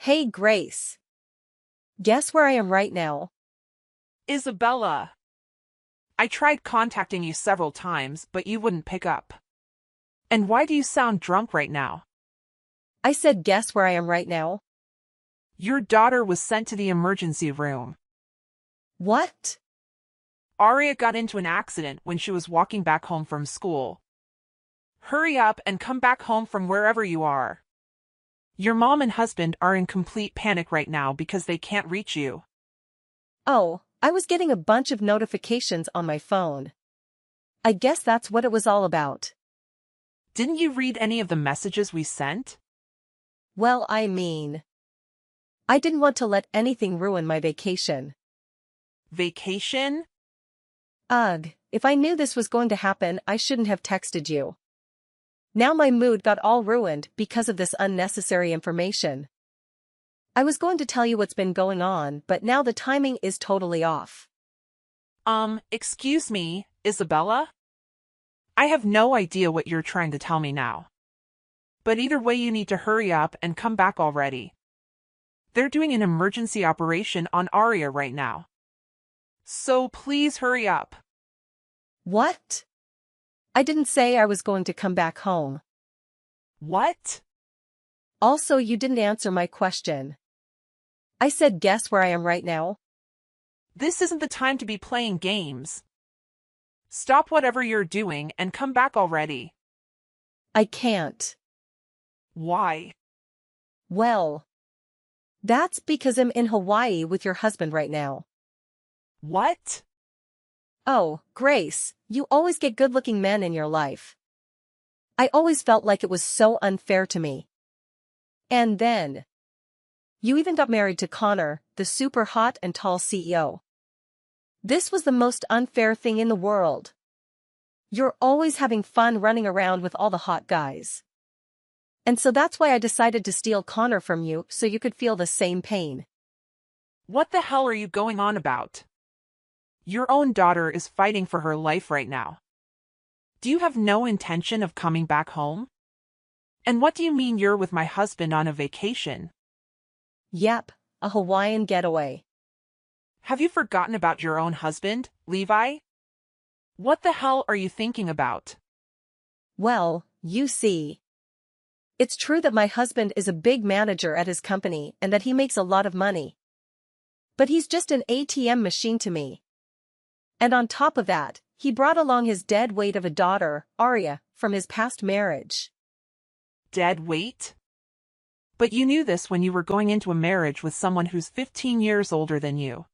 Hey Grace. Guess where I am right now? Isabella, I tried contacting you several times, but you wouldn't pick up. And why do you sound drunk right now? I said guess where I am right now? Your daughter was sent to the emergency room. What? Aria got into an accident when she was walking back home from school. Hurry up and come back home from wherever you are. Your mom and husband are in complete panic right now because they can't reach you. Oh, I was getting a bunch of notifications on my phone. I guess that's what it was all about. Didn't you read any of the messages we sent? Well, I didn't want to let anything ruin my vacation. Vacation? Ugh, if I knew this was going to happen, I shouldn't have texted you. Now my mood got all ruined because of this unnecessary information. I was going to tell you what's been going on, but now the timing is totally off. Excuse me, Isabella? I have no idea what you're trying to tell me now. But either way, you need to hurry up and come back already. They're doing an emergency operation on Aria right now. So please hurry up. What? I didn't say I was going to come back home. What? Also, you didn't answer my question. I said guess where I am right now? This isn't the time to be playing games. Stop whatever you're doing and come back already. I can't. Why? Well, that's because I'm in Hawaii with your husband right now. What? Oh, Grace, you always get good-looking men in your life. I always felt like it was so unfair to me. And then, you even got married to Connor, the super hot and tall CEO. This was the most unfair thing in the world. You're always having fun running around with all the hot guys. And so that's why I decided to steal Connor from you so you could feel the same pain. What the hell are you going on about? Your own daughter is fighting for her life right now. Do you have no intention of coming back home? And what do you mean you're with my husband on a vacation? Yep, a Hawaiian getaway. Have you forgotten about your own husband, Levi? What the hell are you thinking about? Well, you see. It's true that my husband is a big manager at his company and that he makes a lot of money. But he's just an ATM machine to me. And on top of that, he brought along his dead weight of a daughter, Aria, from his past marriage. Dead weight? But you knew this when you were going into a marriage with someone who's 15 years older than you.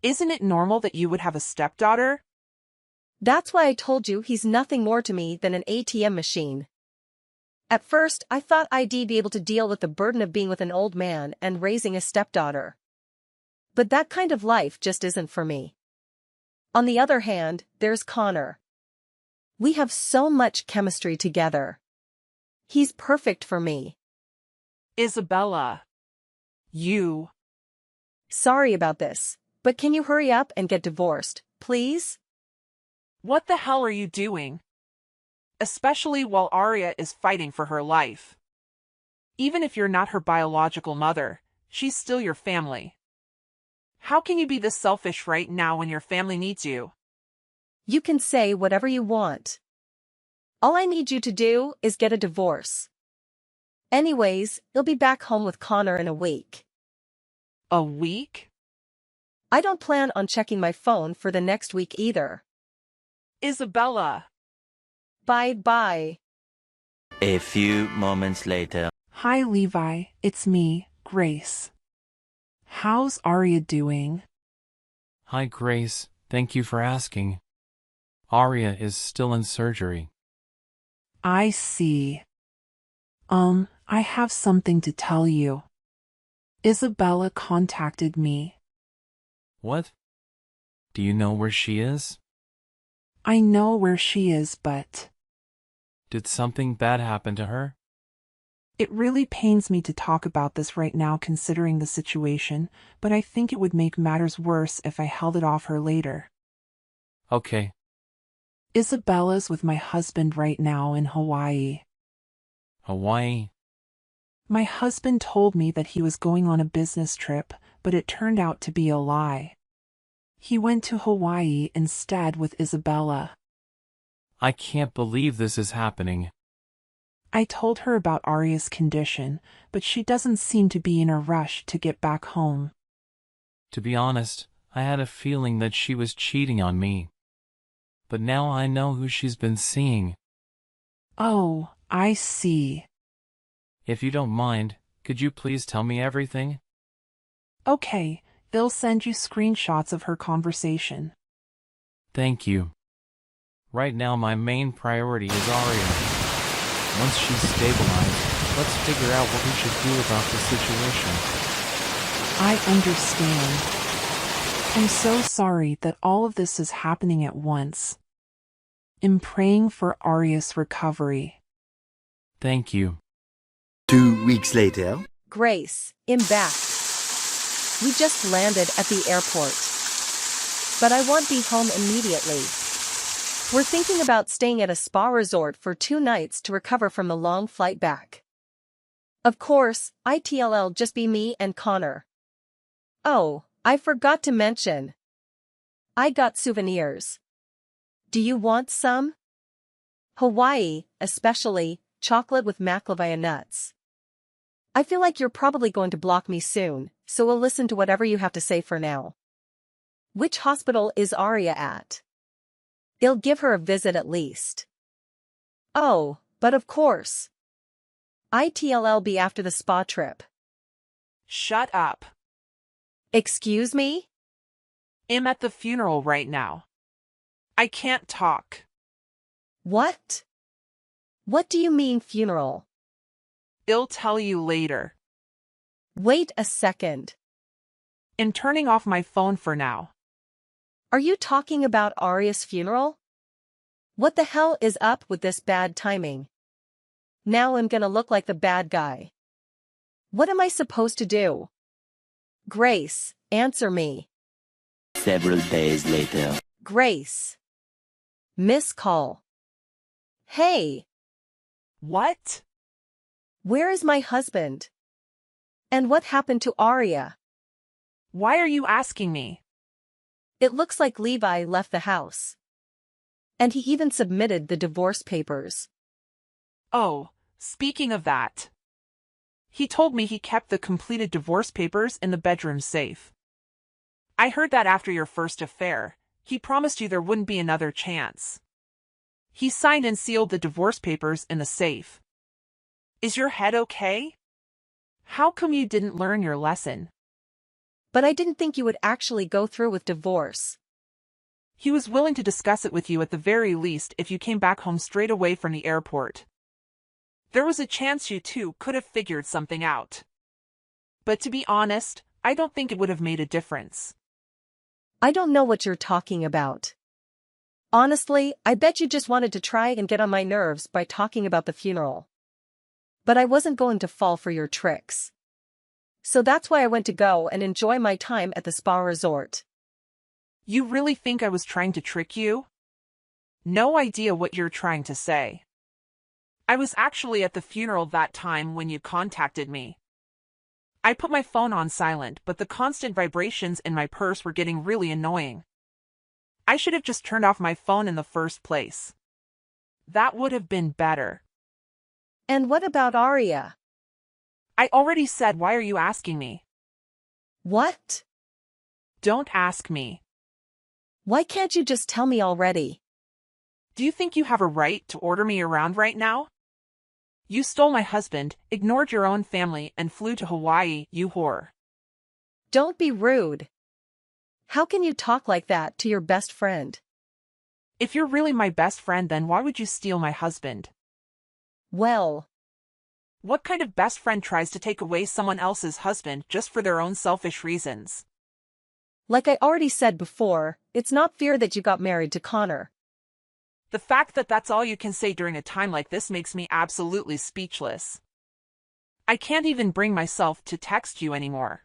Isn't it normal that you would have a stepdaughter? That's why I told you he's nothing more to me than an ATM machine. At first, I thought I'd be able to deal with the burden of being with an old man and raising a stepdaughter. But that kind of life just isn't for me. On the other hand, there's Connor. We have so much chemistry together. He's perfect for me. Isabella. You. Sorry about this, but can you hurry up and get divorced, please? What the hell are you doing? Especially while Aria is fighting for her life. Even if you're not her biological mother, she's still your family. How can you be this selfish right now when your family needs you? You can say whatever you want. All I need you to do is get a divorce. Anyways, you'll be back home with Connor in a week. A week? I don't plan on checking my phone for the next week either. Isabella. Bye-bye. A few moments later. Hi, Levi. It's me, Grace. How's Aria doing? Hi, Grace. Thank you for asking. Aria is still in surgery. I see. I have something to tell you. Isabella contacted me. What? Do you know where she is? I know where she is, but Did something bad happen to her? it really pains me to talk about this right now considering the situation, but I think it would make matters worse if I held it off her later. Okay. Isabella's with my husband right now in Hawaii. Hawaii. My husband told me that he was going on a business trip, but it turned out to be a lie. He went to Hawaii instead with Isabella. I can't believe this is happening. I told her about Aria's condition, but she doesn't seem to be in a rush to get back home. To be honest, I had a feeling that she was cheating on me. But now I know who she's been seeing. Oh, I see. If you don't mind, could you please tell me everything? Okay, they'll send you screenshots of her conversation. Thank you. Right now my main priority is Aria. Once she's stabilized, let's figure out what we should do about the situation. I understand. I'm so sorry that all of this is happening at once. I'm praying for Aria's recovery. Thank you. 2 weeks later. Grace, I'm back. We just landed at the airport. But I won't be home immediately. We're thinking about staying at a spa resort for 2 nights to recover from the long flight back. Of course, it'll just be me and Connor. Oh, I forgot to mention. I got souvenirs. Do you want some? Hawaii, especially, chocolate with macadamia nuts. I feel like you're probably going to block me soon, so we'll listen to whatever you have to say for now. Which hospital is Aria at? I'll give her a visit at least. Oh, but of course. It'll be after the spa trip. Shut up. Excuse me? I'm at the funeral right now. I can't talk. What? What do you mean funeral? I'll tell you later. Wait a second. I'm turning off my phone for now. Are you talking about Aria's funeral? What the hell is up with this bad timing? Now I'm gonna look like the bad guy. What am I supposed to do? Grace, answer me. Several days later. Grace. Miss call. Hey, What? where is my husband? And what happened to Aria? Why are you asking me? It looks like Levi left the house. And he even submitted the divorce papers. Oh, speaking of that. He told me he kept the completed divorce papers in the bedroom safe. I heard that after your first affair, he promised you there wouldn't be another chance. He signed and sealed the divorce papers in the safe. Is your head okay? How come you didn't learn your lesson? But I didn't think you would actually go through with divorce. He was willing to discuss it with you at the very least if you came back home straight away from the airport. There was a chance you two could have figured something out. But to be honest, I don't think it would have made a difference. I don't know what you're talking about. Honestly, I bet you just wanted to try and get on my nerves by talking about the funeral. But I wasn't going to fall for your tricks. So that's why I went to go and enjoy my time at the spa resort. You really think I was trying to trick you? No idea what you're trying to say. I was actually at the funeral that time when you contacted me. I put my phone on silent, but the constant vibrations in my purse were getting really annoying. I should have just turned off my phone in the first place. That would have been better. And what about Aria? I already said, why are you asking me? What? Don't ask me. Why can't you just tell me already? Do you think you have a right to order me around right now? You stole my husband, ignored your own family, and flew to Hawaii, you whore. Don't be rude. How can you talk like that to your best friend? If you're really my best friend, then why would you steal my husband? Well, what kind of best friend tries to take away someone else's husband just for their own selfish reasons? like I already said before, it's not fair that you got married to Connor. The fact that that's all you can say during a time like this makes me absolutely speechless. I can't even bring myself to text you anymore.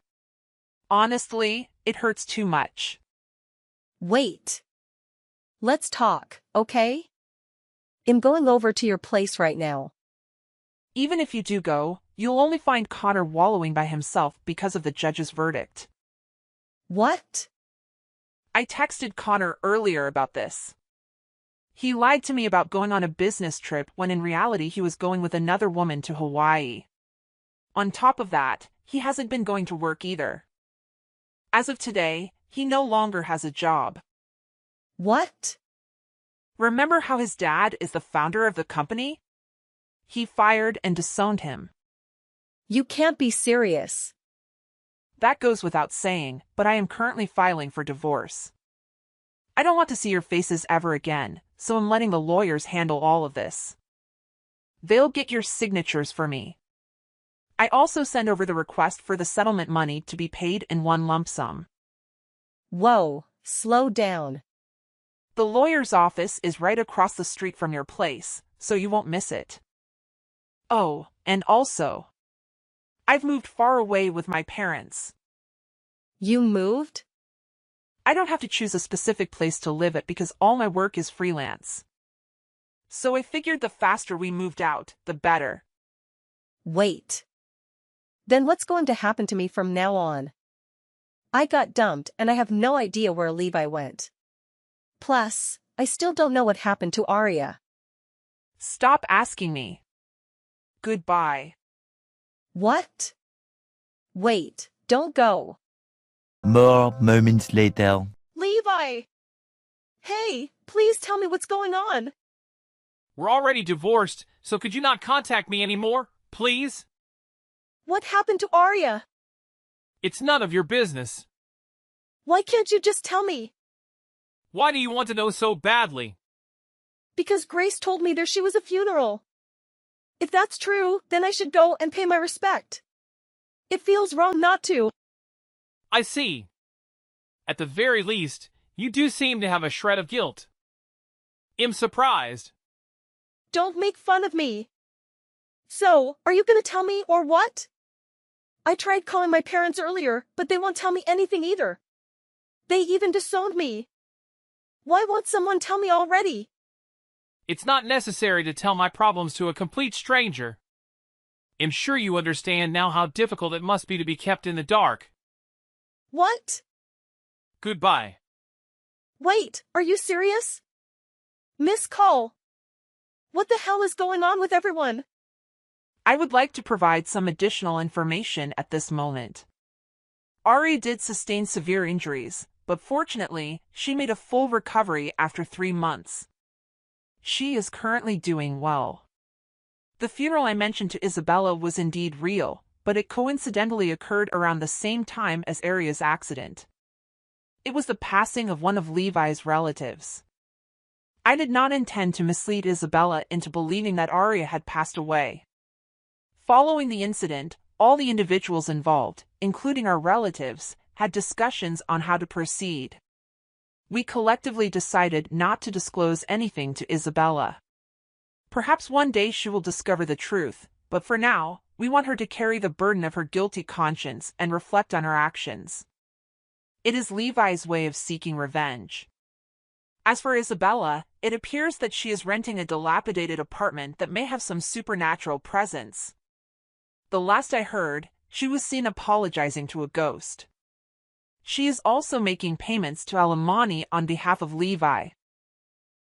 Honestly, it hurts too much. Wait. Let's talk, okay? I'm going over to your place right now. Even if you do go, you'll only find Connor wallowing by himself because of the judge's verdict. What? I texted Connor earlier about this. He lied to me about going on a business trip when in reality he was going with another woman to Hawaii. On top of that, he hasn't been going to work either. As of today, he no longer has a job. What? Remember how his dad is the founder of the company? He fired and disowned him. You can't be serious. That goes without saying, but I am currently filing for divorce. I don't want to see your faces ever again, so I'm letting the lawyers handle all of this. They'll get your signatures for me. I also send over the request for the settlement money to be paid in one lump sum. Whoa, slow down. The lawyer's office is right across the street from your place, so you won't miss it. Oh, and also, I've moved far away with my parents. You moved? I don't have to choose a specific place to live at because all my work is freelance. So I figured the faster we moved out, the better. Wait. Then what's going to happen to me from now on? I got dumped and I have no idea where Levi went. Plus, I still don't know what happened to Arya. Stop asking me. Goodbye. What? Wait, don't go. More moments later. Levi! Hey, please tell me what's going on. We're already divorced, so could you not contact me anymore, please? What happened to Arya? It's none of your business. Why can't you just tell me? Why do you want to know so badly? Because Grace told me she was a funeral. If that's true, then I should go and pay my respect. It feels wrong not to. I see. At the very least, you do seem to have a shred of guilt. I'm surprised. Don't make fun of me. So, are you gonna tell me or what? I tried calling my parents earlier, but they won't tell me anything either. They even disowned me. Why won't someone tell me already? It's not necessary to tell my problems to a complete stranger. I'm sure you understand now how difficult it must be to be kept in the dark. What? Goodbye. Wait, are you serious? Miss Call. What the hell is going on with everyone? I would like to provide some additional information at this moment. Ari did sustain severe injuries, but fortunately, she made a full recovery after 3 months. She is currently doing well. The funeral I mentioned to Isabella was indeed real, but it coincidentally occurred around the same time as Arya's accident. It was the passing of one of Levi's relatives. I did not intend to mislead Isabella into believing that Arya had passed away. Following the incident, all the individuals involved, including our relatives, had discussions on how to proceed. We collectively decided not to disclose anything to Isabella. Perhaps one day she will discover the truth, but for now, we want her to carry the burden of her guilty conscience and reflect on her actions. It is Levi's way of seeking revenge. As for Isabella, it appears that she is renting a dilapidated apartment that may have some supernatural presence. The last I heard, she was seen apologizing to a ghost. She is also making payments to Alimony on behalf of Levi.